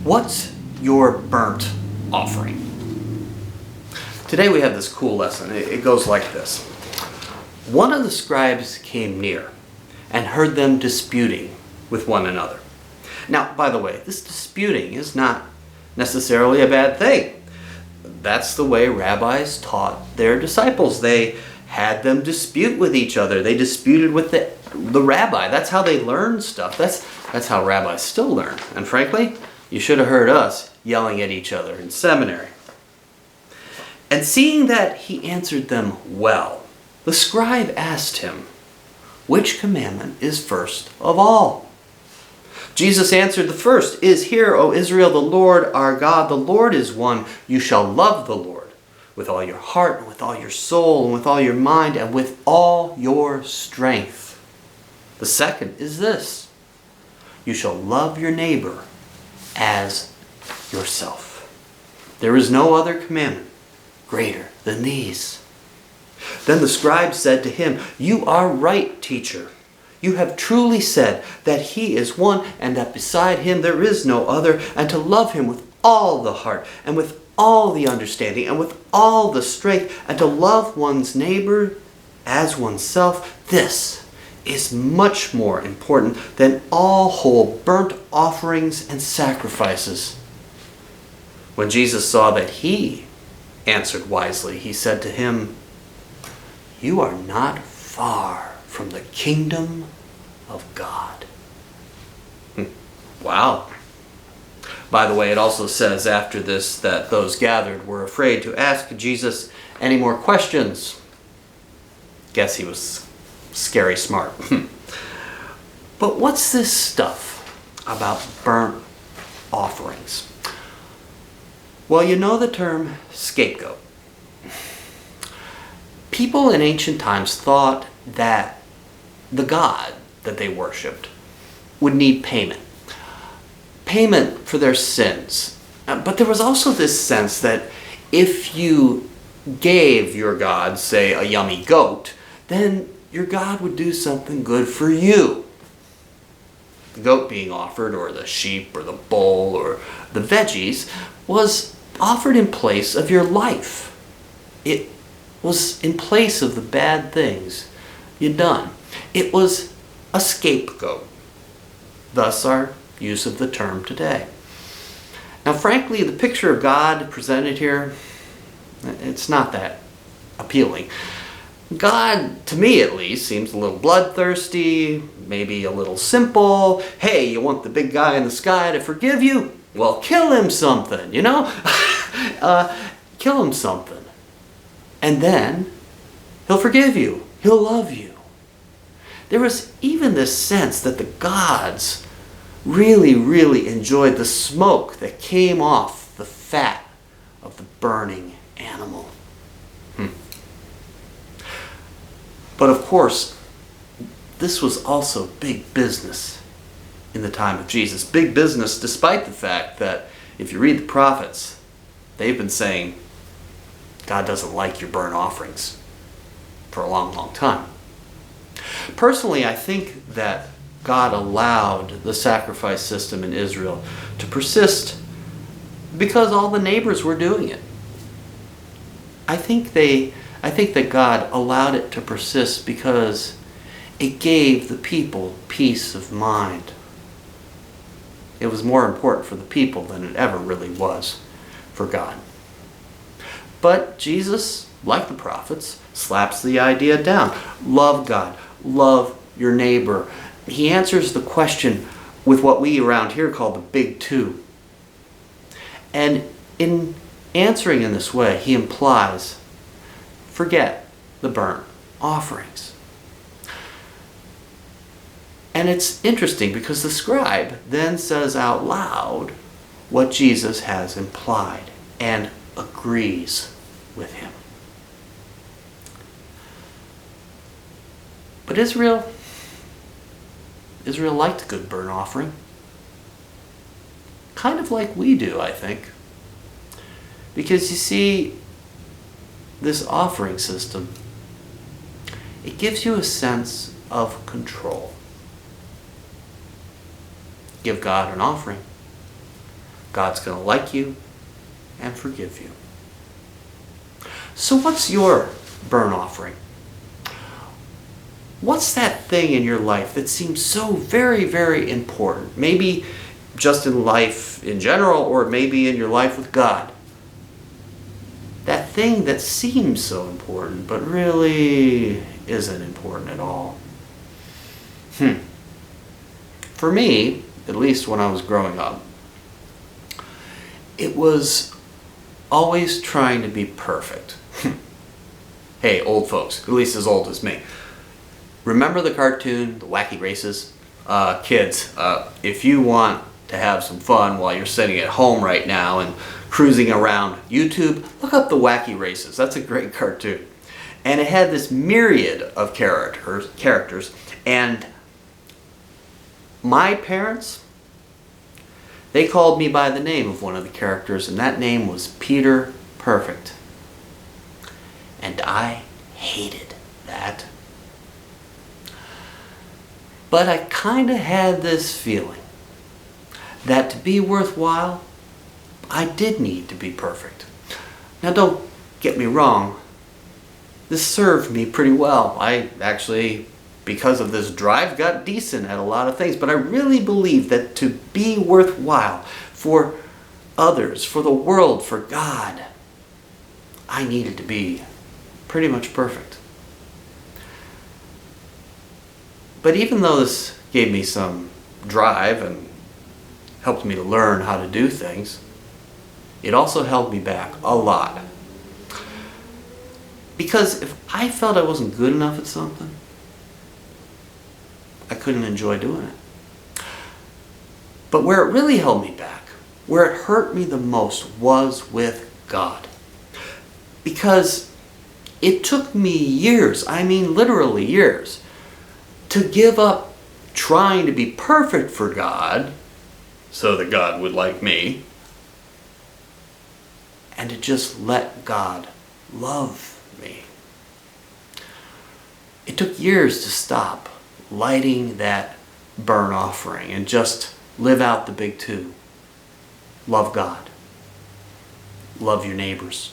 What's your burnt offering? Today we have this cool lesson. It goes like this. One of the scribes came near and heard them disputing with one another. Now, by the way, this disputing is not necessarily a bad thing. That's the way rabbis taught their disciples. They had them dispute with each other. They disputed with the rabbi. That's how they learned stuff. That's how rabbis still learn. And frankly, you should have heard us yelling at each other in seminary. And seeing that he answered them well, the scribe asked him, "Which commandment is first of all?" Jesus answered, "The first is, Hear, O Israel, the Lord our God, the Lord is one. You shall love the Lord with all your heart, and with all your soul, and with all your mind, and with all your strength. The second is this, you shall love your neighbor as yourself. There is no other commandment greater than these." Then the scribe said to him, "You are right, teacher. You have truly said that he is one, and that beside him there is no other, and to love him with all the heart, and with all the understanding, and with all the strength, and to love one's neighbor as oneself, this is much more important than all whole burnt offerings and sacrifices." When Jesus saw that he answered wisely, he said to him, "You are not far from the kingdom of God." Wow. By the way, it also says after this that those gathered were afraid to ask Jesus any more questions. Guess he was scary smart. But what's this stuff about burnt offerings? Well, you know the term scapegoat. People in ancient times thought that the God that they worshipped would need payment for their sins. But there was also this sense that if you gave your God, say, a yummy goat, then your God would do something good for you. The goat being offered, or the sheep, or the bull, or the veggies, was offered in place of your life. It was in place of the bad things you'd done. It was a scapegoat. Thus our use of the term today. Now, frankly, the picture of God presented here, it's not that appealing. God, to me at least, seems a little bloodthirsty, maybe a little simple. Hey, you want the big guy in the sky to forgive you? Well, kill him something, you know? Kill him something. And then he'll forgive you. He'll love you. There was even this sense that the gods really, really enjoyed the smoke that came off the fat of the burning animal. But of course, this was also big business in the time of Jesus. Big business despite the fact that if you read the prophets, they've been saying God doesn't like your burnt offerings for a long, long time. Personally, I think that God allowed the sacrifice system in Israel to persist because all the neighbors were doing it. I think that God allowed it to persist because it gave the people peace of mind. It was more important for the people than it ever really was for God. But Jesus, like the prophets, slaps the idea down. Love God. Love your neighbor. He answers the question with what we around here call the big two. And in answering in this way, he implies, forget the burnt offerings. And it's interesting because the scribe then says out loud what Jesus has implied and agrees with him. But Israel liked a good burnt offering. Kind of like we do, I think. Because you see, this offering system, it gives you a sense of control. Give God an offering. God's going to like you and forgive you. So what's your burnt offering? What's that thing in your life that seems so very, very important? Maybe just in life in general, or maybe in your life with God. That thing that seems so important, but really isn't important at all. For me, at least when I was growing up, it was always trying to be perfect. Hey, old folks, at least as old as me. Remember the cartoon, The Wacky Races? Kids, if you want to have some fun while you're sitting at home right now and cruising around YouTube, look up The Wacky Races. That's a great cartoon. And it had this myriad of characters. And my parents, they called me by the name of one of the characters, and that name was Peter Perfect. And I hated that. But I kind of had this feeling that to be worthwhile, I did need to be perfect. Now don't get me wrong, this served me pretty well. I actually, because of this drive, got decent at a lot of things, but I really believe that to be worthwhile for others, for the world, for God, I needed to be pretty much perfect. But even though this gave me some drive and helped me to learn how to do things, it also held me back a lot. Because if I felt I wasn't good enough at something, I couldn't enjoy doing it. But where it really held me back, where it hurt me the most, was with God. Because it took me years, I mean literally years, to give up trying to be perfect for God so that God would like me, and to just let God love me. It took years to stop lighting that burnt offering and just live out the big two. Love God. Love your neighbors.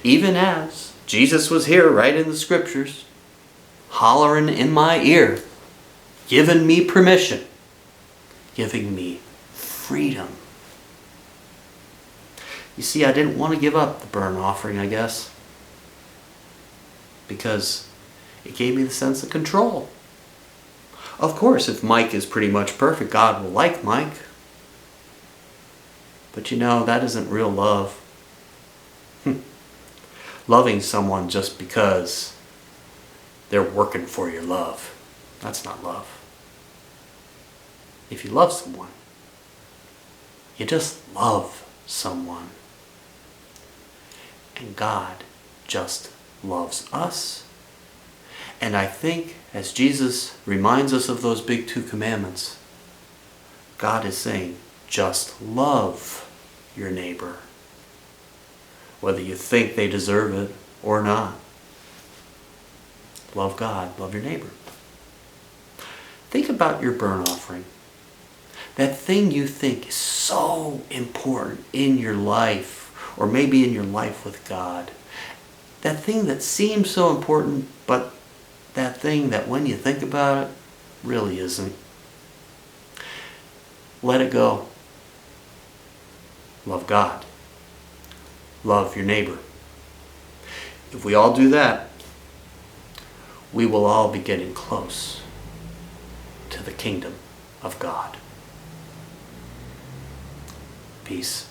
Even as Jesus was here right in the scriptures, hollering in my ear, giving me permission, giving me freedom. You see, I didn't want to give up the burnt offering, I guess, because it gave me the sense of control. Of course, if Mike is pretty much perfect, God will like Mike. But you know, that isn't real love. Loving someone just because they're working for your love, that's not love. If you love someone, you just love someone. And God just loves us. And I think as Jesus reminds us of those big two commandments, God is saying, just love your neighbor, whether you think they deserve it or not. Love God, love your neighbor. Think about your burnt offering. That thing you think is so important in your life, or maybe in your life with God. That thing that seems so important, but that thing that when you think about it, really isn't. Let it go. Love God. Love your neighbor. If we all do that, we will all be getting close to the kingdom of God. Peace.